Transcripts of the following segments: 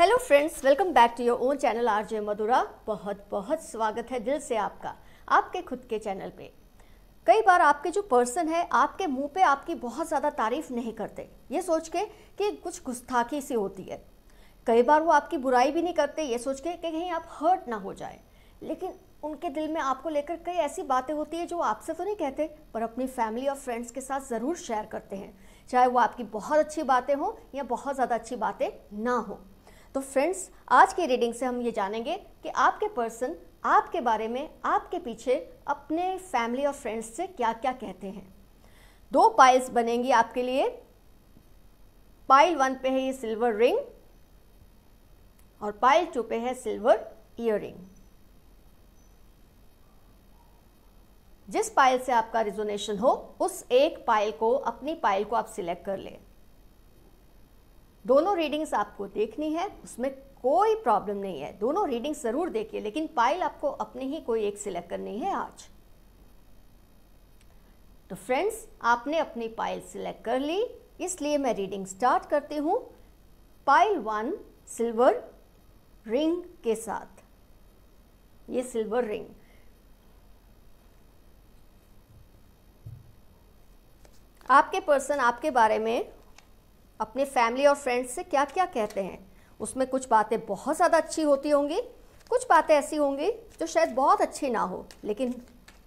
Hello friends, welcome back to your own channel RJ Madhura. बहुत बहुत स्वागत है दिल से आपका आपके खुद के चैनल पे। कई बार आपके जो पर्सन है आपके मुंह पे आपकी बहुत ज़्यादा तारीफ नहीं करते, ये सोच के कि कुछ गुस्ताखी सी होती है। कई बार वो आपकी बुराई भी नहीं करते, ये सोच के कि कहीं आप हर्ट ना हो जाए, लेकिन उनके दिल में आपको लेकर कई ऐसी बातें होती है जो आपसे तो नहीं कहते पर अपनी फैमिली और फ्रेंड्स के साथ ज़रूर शेयर करते हैं, चाहे वो आपकी बहुत अच्छी बातें हों या बहुत ज़्यादा अच्छी बातें ना हो। तो फ्रेंड्स, आज की रीडिंग से हम ये जानेंगे कि आपके पर्सन आपके बारे में आपके पीछे अपने फैमिली और फ्रेंड्स से क्या क्या कहते हैं। 2 पाइल्स बनेंगी आपके लिए। पाइल 1 पे है ये सिल्वर रिंग और पाइल 2 पे है सिल्वर ईयररिंग। जिस पाइल से आपका रिजोनेशन हो उस एक पाइल को, अपनी पाइल को आप सिलेक्ट कर लें। दोनों रीडिंग्स आपको देखनी है, उसमें कोई प्रॉब्लम नहीं है, दोनों रीडिंग्स जरूर देखिए, लेकिन पाइल आपको अपनी ही कोई एक सिलेक्ट करनी है आज। तो फ्रेंड्स, आपने अपनी पाइल सिलेक्ट कर ली, इसलिए मैं रीडिंग स्टार्ट करती हूं पाइल 1 सिल्वर रिंग के साथ। ये सिल्वर रिंग, आपके पर्सन आपके बारे में अपने फैमिली और फ्रेंड्स से क्या क्या कहते हैं। उसमें कुछ बातें बहुत ज़्यादा अच्छी होती होंगी, कुछ बातें ऐसी होंगी जो शायद बहुत अच्छी ना हो, लेकिन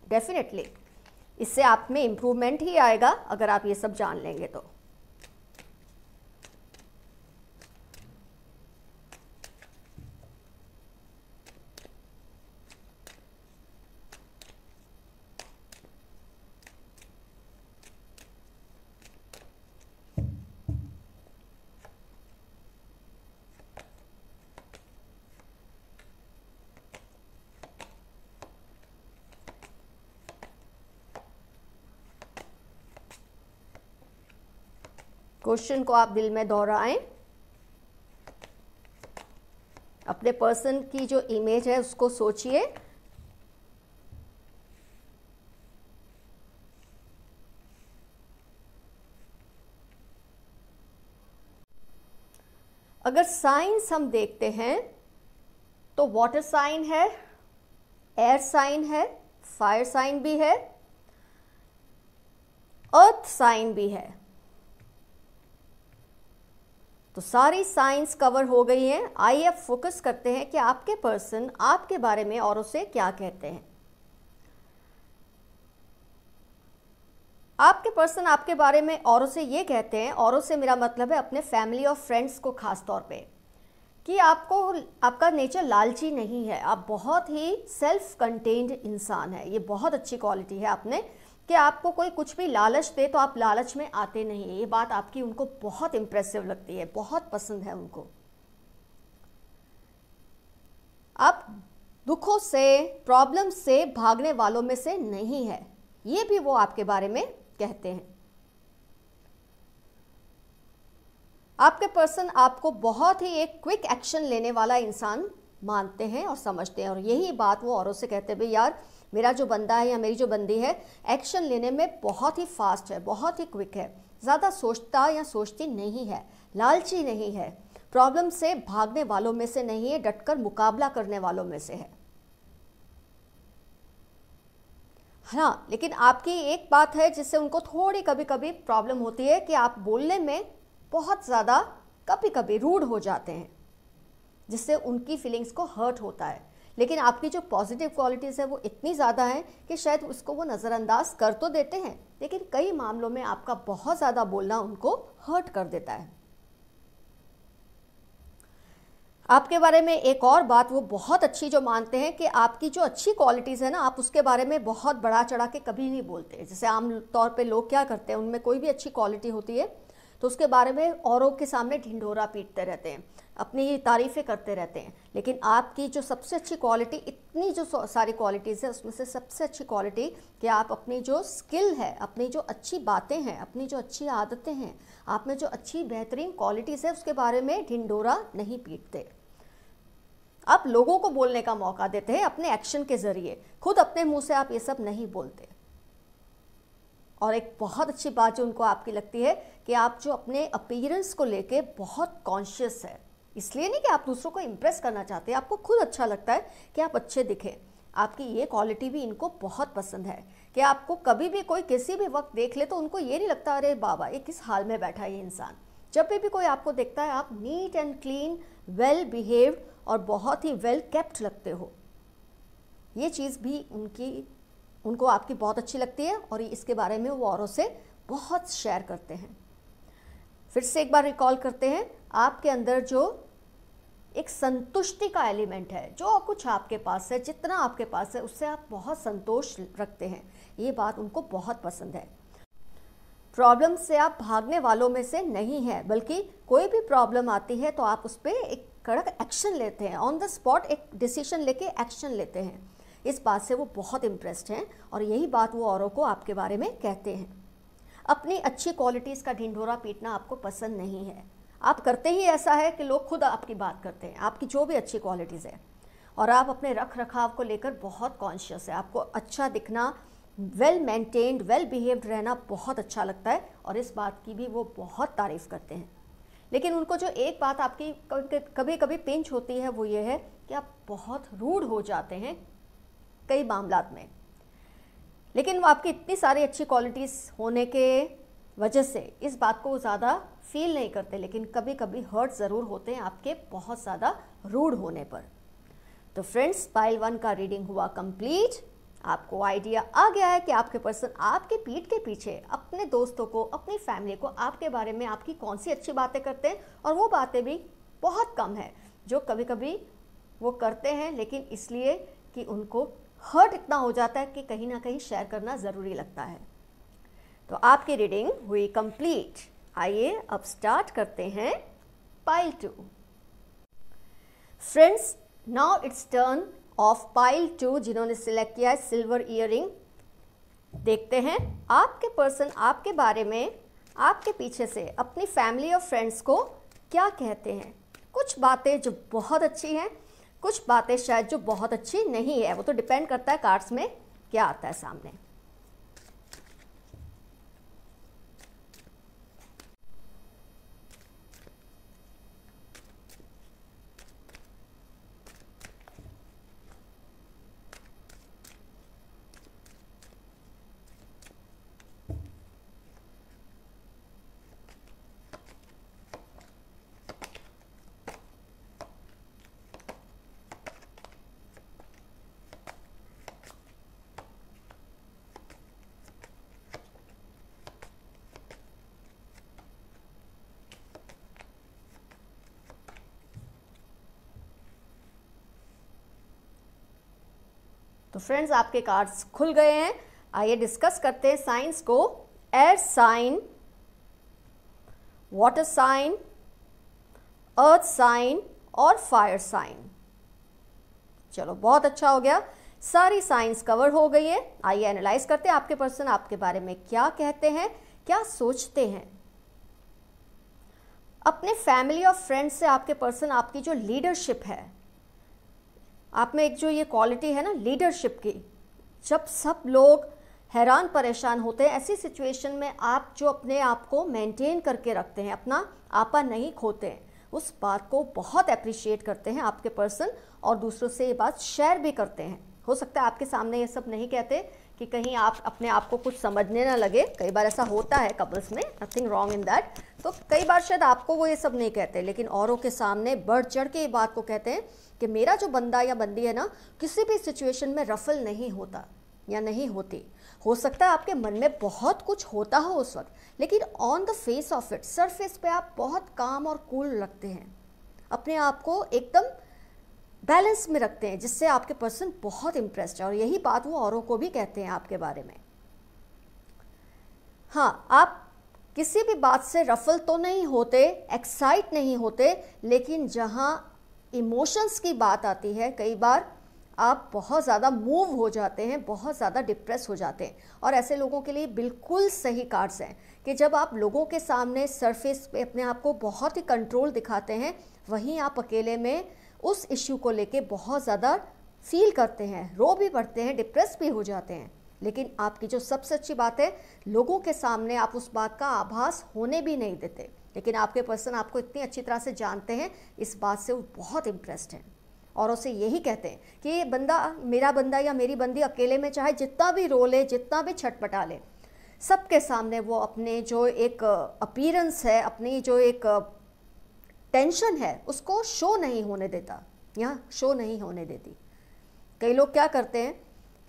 डेफिनेटली इससे आप में इम्प्रूवमेंट ही आएगा अगर आप ये सब जान लेंगे तो। क्वेश्चन को आप दिल में दोहराएं, अपने पर्सन की जो इमेज है उसको सोचिए। अगर साइंस हम देखते हैं तो वाटर साइन है, एयर साइन है, फायर साइन भी है, अर्थ साइन भी है। तो सारी साइंस कवर हो गई हैं। आइए अब फोकस करते हैं कि आपके पर्सन आपके बारे में औरों से क्या कहते हैं। आपके पर्सन आपके बारे में औरों से ये कहते हैं, औरों से मेरा मतलब है अपने फैमिली और फ्रेंड्स को खास तौर पे, कि आपका नेचर लालची नहीं है। आप बहुत ही सेल्फ कंटेन्ड इंसान है। ये बहुत अच्छी क्वालिटी है आपने कि आपको कोई कुछ भी लालच दे तो आप लालच में आते नहीं है। ये बात आपकी उनको बहुत इंप्रेसिव लगती है, बहुत पसंद है उनको। आप दुखों से, प्रॉब्लम से भागने वालों में से नहीं है, ये भी वो आपके बारे में कहते हैं। आपके पर्सन आपको बहुत ही एक क्विक एक्शन लेने वाला इंसान मानते हैं और समझते हैं, और यही बात वो औरों से कहते हैं, भाई यार मेरा जो बंदा है या मेरी जो बंदी है एक्शन लेने में बहुत ही फास्ट है, बहुत ही क्विक है, ज़्यादा सोचता या सोचती नहीं है, लालची नहीं है, प्रॉब्लम से भागने वालों में से नहीं है, डटकर मुकाबला करने वालों में से है। हाँ, लेकिन आपकी एक बात है जिससे उनको थोड़ी कभी कभी प्रॉब्लम होती है कि आप बोलने में बहुत ज़्यादा कभी कभी रूड हो जाते हैं, जिससे उनकी फीलिंग्स को हर्ट होता है। लेकिन आपकी जो पॉजिटिव क्वालिटीज़ है वो इतनी ज़्यादा है कि शायद उसको वो नज़रअंदाज कर तो देते हैं, लेकिन कई मामलों में आपका बहुत ज़्यादा बोलना उनको हर्ट कर देता है। आपके बारे में एक और बात वो बहुत अच्छी जो मानते हैं कि आपकी जो अच्छी क्वालिटीज़ है ना, आप उसके बारे में बहुत बढ़ा चढ़ा के कभी नहीं बोलते। जैसे आम तौर पे लोग क्या करते हैं, उनमें कोई भी अच्छी क्वालिटी होती है तो उसके बारे में औरों के सामने ढिंढोरा पीटते रहते हैं, अपनी तारीफ़ें करते रहते हैं। लेकिन आपकी जो सबसे अच्छी क्वालिटी, इतनी जो सारी क्वालिटीज़ है उसमें से सबसे अच्छी क्वालिटी कि आप अपनी जो स्किल है, अपनी जो अच्छी बातें हैं, अपनी जो अच्छी आदतें हैं, आप में जो अच्छी बेहतरीन क्वालिटीज़ है उसके बारे में ढिंढोरा नहीं पीटते। आप लोगों को बोलने का मौका देते हैं अपने एक्शन के ज़रिए, खुद अपने मुँह से आप ये सब नहीं बोलते। और एक बहुत अच्छी बात जो उनको आपकी लगती है कि आप जो अपने अपीयरेंस को लेके बहुत कॉन्शियस है, इसलिए नहीं कि आप दूसरों को इम्प्रेस करना चाहते हैं, आपको खुद अच्छा लगता है कि आप अच्छे दिखें। आपकी ये क्वालिटी भी इनको बहुत पसंद है कि आपको कभी भी कोई किसी भी वक्त देख ले तो उनको ये नहीं लगता अरे बाबा ये किस हाल में बैठा है ये इंसान। जब भी कोई आपको देखता है आप neat and clean, well behaved और बहुत ही वेल केप्ट लगते हो। ये चीज़ भी उनको आपकी बहुत अच्छी लगती है और इसके बारे में वो औरों से बहुत शेयर करते हैं। फिर से एक बार रिकॉल करते हैं, आपके अंदर जो एक संतुष्टि का एलिमेंट है, जो कुछ आपके पास है, जितना आपके पास है उससे आप बहुत संतोष रखते हैं, ये बात उनको बहुत पसंद है। प्रॉब्लम से आप भागने वालों में से नहीं है, बल्कि कोई भी प्रॉब्लम आती है तो आप उस पर एक कड़क एक्शन लेते हैं, ऑन द स्पॉट एक डिसीजन लेके एक्शन लेते हैं। इस बात से वो बहुत इम्प्रेस्ड हैं और यही बात वो औरों को आपके बारे में कहते हैं। अपनी अच्छी क्वालिटीज़ का ढिंढोरा पीटना आपको पसंद नहीं है। आप करते ही ऐसा है कि लोग खुद आपकी बात करते हैं, आपकी जो भी अच्छी क्वालिटीज़ है, और आप अपने रख रखाव को लेकर बहुत कॉन्शियस है। आपको अच्छा दिखना, वेल मेंटेन्ड, वेल बिहेव्ड रहना बहुत अच्छा लगता है और इस बात की भी वो बहुत तारीफ़ करते हैं। लेकिन उनको जो एक बात आपकी कभी कभी पिंच होती है वो ये है कि आप बहुत रूड हो जाते हैं कई मामलात में। लेकिन वो आपकी इतनी सारी अच्छी क्वालिटीज़ होने के वजह से इस बात को ज़्यादा फील नहीं करते, लेकिन कभी कभी हर्ट ज़रूर होते हैं आपके बहुत ज़्यादा रूड होने पर। तो फ्रेंड्स, पाइल 1 का रीडिंग हुआ कंप्लीट। आपको आइडिया आ गया है कि आपके पर्सन आपके पीठ के पीछे अपने दोस्तों को, अपनी फैमिली को आपके बारे में आपकी कौन सी अच्छी बातें करते हैं, और वो बातें भी बहुत कम है जो कभी कभी वो करते हैं, लेकिन इसलिए कि उनको हर्ट इतना हो जाता है कि कहीं ना कहीं शेयर करना ज़रूरी लगता है। तो आपकी रीडिंग हुई कंप्लीट। आइए अब स्टार्ट करते हैं pile 2। Friends, now it's turn off pile 2 जिन्होंने सिलेक्ट किया है सिल्वर ईयरिंग। देखते हैं आपके पर्सन आपके बारे में आपके पीछे से अपनी फैमिली और फ्रेंड्स को क्या कहते हैं। कुछ बातें जो बहुत अच्छी हैं, कुछ बातें शायद जो बहुत अच्छी नहीं है, वो तो डिपेंड करता है कार्ड्स में क्या आता है सामने। तो फ्रेंड्स, आपके कार्ड्स खुल गए हैं। आइए डिस्कस करते हैं साइंस को। Air sign, water sign, earth sign और फायर साइन। चलो, बहुत अच्छा हो गया, सारी साइंस कवर हो गई है। आइए एनालाइज करते हैं आपके पर्सन आपके बारे में क्या कहते हैं, क्या सोचते हैं। अपने फैमिली और फ्रेंड्स से आपके पर्सन आपकी जो लीडरशिप है, आप में एक जो ये क्वालिटी है ना लीडरशिप की, जब सब लोग हैरान परेशान होते हैं ऐसी सिचुएशन में आप जो अपने आप को मेंटेन करके रखते हैं, अपना आपा नहीं खोते हैं, उस बात को बहुत अप्रिशिएट करते हैं आपके पर्सन और दूसरों से ये बात शेयर भी करते हैं। हो सकता है आपके सामने ये सब नहीं कहते कि कहीं आप अपने आप को कुछ समझने ना लगे, कई बार ऐसा होता है कपल्स में, नथिंग रॉन्ग इन दैट। तो कई बार शायद आपको वो ये सब नहीं कहते, लेकिन औरों के सामने बढ़ चढ़ के ये बात को कहते हैं कि मेरा जो बंदा या बंदी है ना, किसी भी सिचुएशन में रफल नहीं होता या नहीं होती। हो सकता है आपके मन में बहुत कुछ होता हो उस वक्त, लेकिन on the face of it, surface पे आप बहुत काम और कूल लगते हैं, अपने आप को एकदम बैलेंस में रखते हैं, जिससे आपके पर्सन बहुत इम्प्रेस्ड है और यही बात वो औरों को भी कहते हैं आपके बारे में। हाँ, आप किसी भी बात से रफल तो नहीं होते, एक्साइट नहीं होते, लेकिन जहाँ इमोशंस की बात आती है कई बार आप बहुत ज़्यादा मूव हो जाते हैं, बहुत ज़्यादा डिप्रेस हो जाते हैं। और ऐसे लोगों के लिए बिल्कुल सही कार्ड्स हैं कि जब आप लोगों के सामने सरफेस पे अपने आप को बहुत ही कंट्रोल दिखाते हैं, वहीं आप अकेले में उस इश्यू को लेके बहुत ज़्यादा फील करते हैं, रो भी पड़ते हैं, डिप्रेस भी हो जाते हैं। लेकिन आपकी जो सबसे अच्छी बात है, लोगों के सामने आप उस बात का आभास होने भी नहीं देते। लेकिन आपके पर्सन आपको इतनी अच्छी तरह से जानते हैं, इस बात से वो बहुत इम्प्रेस्ड हैं और उसे यही कहते हैं कि ये बंदा, मेरा बंदा या मेरी बंदी अकेले में चाहे जितना भी रो ले, जितना भी छटपटा ले, सबके सामने वो अपने जो एक अपीयरेंस है, अपनी जो एक टेंशन है, उसको शो नहीं होने देता या शो नहीं होने देती। कई लोग क्या करते हैं,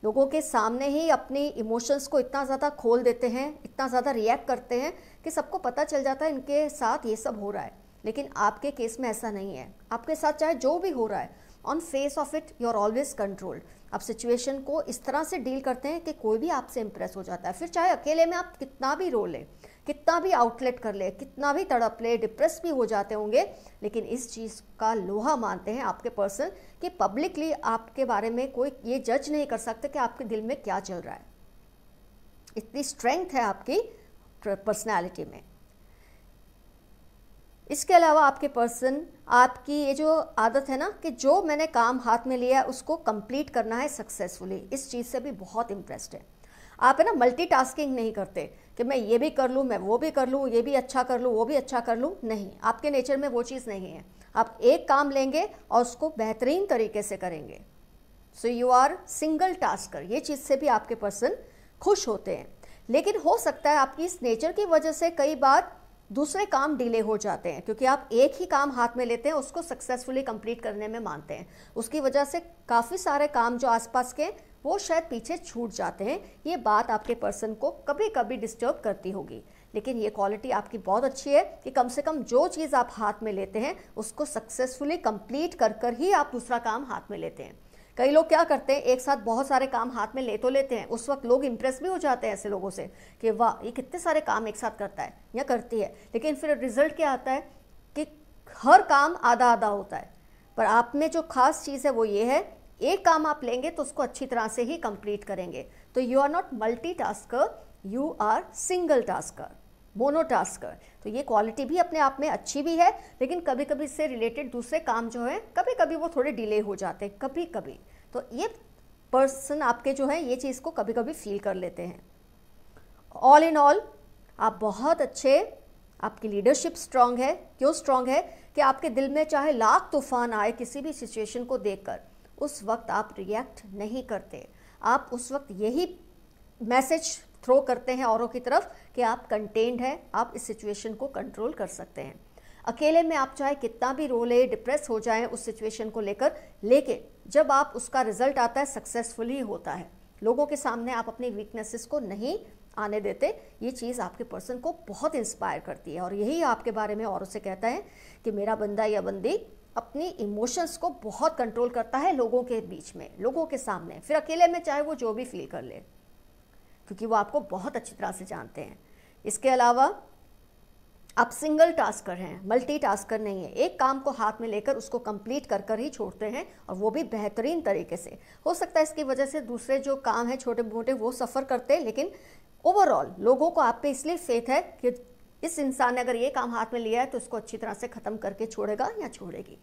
लोगों के सामने ही अपनी इमोशंस को इतना ज़्यादा खोल देते हैं, इतना ज़्यादा रिएक्ट करते हैं कि सबको पता चल जाता है इनके साथ ये सब हो रहा है। लेकिन आपके केस में ऐसा नहीं है। आपके साथ चाहे जो भी हो रहा है, on face of it you are always controlled. आप सिचुएशन को इस तरह से डील करते हैं कि कोई भी आपसे इम्प्रेस हो जाता है। फिर चाहे अकेले में आप कितना भी रो ले, कितना भी आउटलेट कर ले, कितना भी तड़प ले, डिप्रेस भी हो जाते होंगे, लेकिन इस चीज़ का लोहा मानते हैं आपके पर्सन कि पब्लिकली आपके बारे में कोई ये जज नहीं कर सकते कि आपके दिल में क्या चल रहा है। इतनी स्ट्रेंथ है आपकी पर्सनैलिटी में। इसके अलावा आपके पर्सन, आपकी ये जो आदत है ना कि जो मैंने काम हाथ में लिया है उसको कंप्लीट करना है सक्सेसफुली, इस चीज़ से भी बहुत इम्प्रेस्ड है। आप है ना मल्टीटास्किंग नहीं करते कि मैं ये भी कर लूँ, मैं वो भी कर लूँ, ये भी अच्छा कर लूँ, वो भी अच्छा कर लूँ, नहीं, आपके नेचर में वो चीज़ नहीं है। आप एक काम लेंगे और उसको बेहतरीन तरीके से करेंगे। So you are single tasker. ये चीज़ से भी आपके पर्सन खुश होते हैं। लेकिन हो सकता है आपकी इस नेचर की वजह से कई बार दूसरे काम डिले हो जाते हैं, क्योंकि आप एक ही काम हाथ में लेते हैं, उसको सक्सेसफुली कंप्लीट करने में मानते हैं। उसकी वजह से काफ़ी सारे काम जो आसपास के वो शायद पीछे छूट जाते हैं। ये बात आपके पर्सन को कभी कभी डिस्टर्ब करती होगी, लेकिन ये क्वालिटी आपकी बहुत अच्छी है कि कम से कम जो चीज़ आप हाथ में लेते हैं उसको सक्सेसफुली कंप्लीट कर कर ही आप दूसरा काम हाथ में लेते हैं। कई लोग क्या करते हैं, एक साथ बहुत सारे काम हाथ में ले तो लेते हैं, उस वक्त लोग इंप्रेस भी हो जाते हैं ऐसे लोगों से कि वाह ये कितने सारे काम एक साथ करता है या करती है, लेकिन फिर रिजल्ट क्या आता है कि हर काम आधा आधा होता है। पर आप में जो खास चीज़ है वो ये है, एक काम आप लेंगे तो उसको अच्छी तरह से ही कंप्लीट करेंगे। तो you are not multitasker, you are single tasker, monotasker. तो ये क्वालिटी भी अपने आप में अच्छी भी है, लेकिन कभी कभी इससे रिलेटेड दूसरे काम जो है कभी कभी वो थोड़े डिले हो जाते हैं कभी कभी। तो ये पर्सन आपके जो है ये चीज़ को कभी कभी फील कर लेते हैं। ऑल इन ऑल आप बहुत अच्छे, आपकी लीडरशिप स्ट्रांग है। क्यों स्ट्रांग है कि आपके दिल में चाहे लाख तूफान आए किसी भी सिचुएशन को देखकर, उस वक्त आप रिएक्ट नहीं करते। आप उस वक्त यही मैसेज थ्रो करते हैं औरों की तरफ कि आप कंटेन्ड हैं, आप इस सिचुएशन को कंट्रोल कर सकते हैं। अकेले में आप चाहे कितना भी रो ले, डिप्रेस हो जाएं उस सिचुएशन को लेकर, लेकिन जब आप उसका रिजल्ट आता है सक्सेसफुली होता है। लोगों के सामने आप अपनी वीकनेसेस को नहीं आने देते। ये चीज़ आपके पर्सन को बहुत इंस्पायर करती है और यही आपके बारे में औरों से कहता है कि मेरा बंदा या बंदी अपनी इमोशंस को बहुत कंट्रोल करता है लोगों के बीच में, लोगों के सामने, फिर अकेले में चाहे वो जो भी फील कर ले, क्योंकि वो आपको बहुत अच्छी तरह से जानते हैं। इसके अलावा आप सिंगल टास्कर हैं, मल्टी टास्कर नहीं है। एक काम को हाथ में लेकर उसको कंप्लीट कर कर ही छोड़ते हैं और वो भी बेहतरीन तरीके से। हो सकता है इसकी वजह से दूसरे जो काम हैं छोटे मोटे वो सफ़र करते हैं, लेकिन ओवरऑल लोगों को आप पे इसलिए फेथ है कि इस इंसान ने अगर ये काम हाथ में लिया है तो उसको अच्छी तरह से ख़त्म करके छोड़ेगा या छोड़ेगी।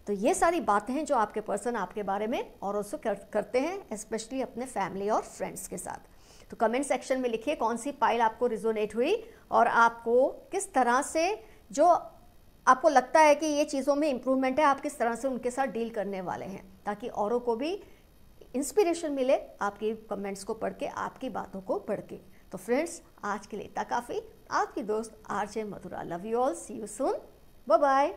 तो ये सारी बातें हैं जो आपके पर्सन आपके बारे में और उसको करते हैं, स्पेशली अपने फैमिली और फ्रेंड्स के साथ। तो कमेंट सेक्शन में लिखिए कौन सी पाइल आपको रिजोनेट हुई और आपको किस तरह से, जो आपको लगता है कि ये चीज़ों में इम्प्रूवमेंट है, आप किस तरह से उनके साथ डील करने वाले हैं, ताकि औरों को भी इंस्पिरेशन मिले आपकी कमेंट्स को पढ़ के, आपकी बातों को पढ़ के। तो फ्रेंड्स आज के लिए इतना काफ़ी। आपकी दोस्त RJ Madhura. Love you all, see you soon, bye bye.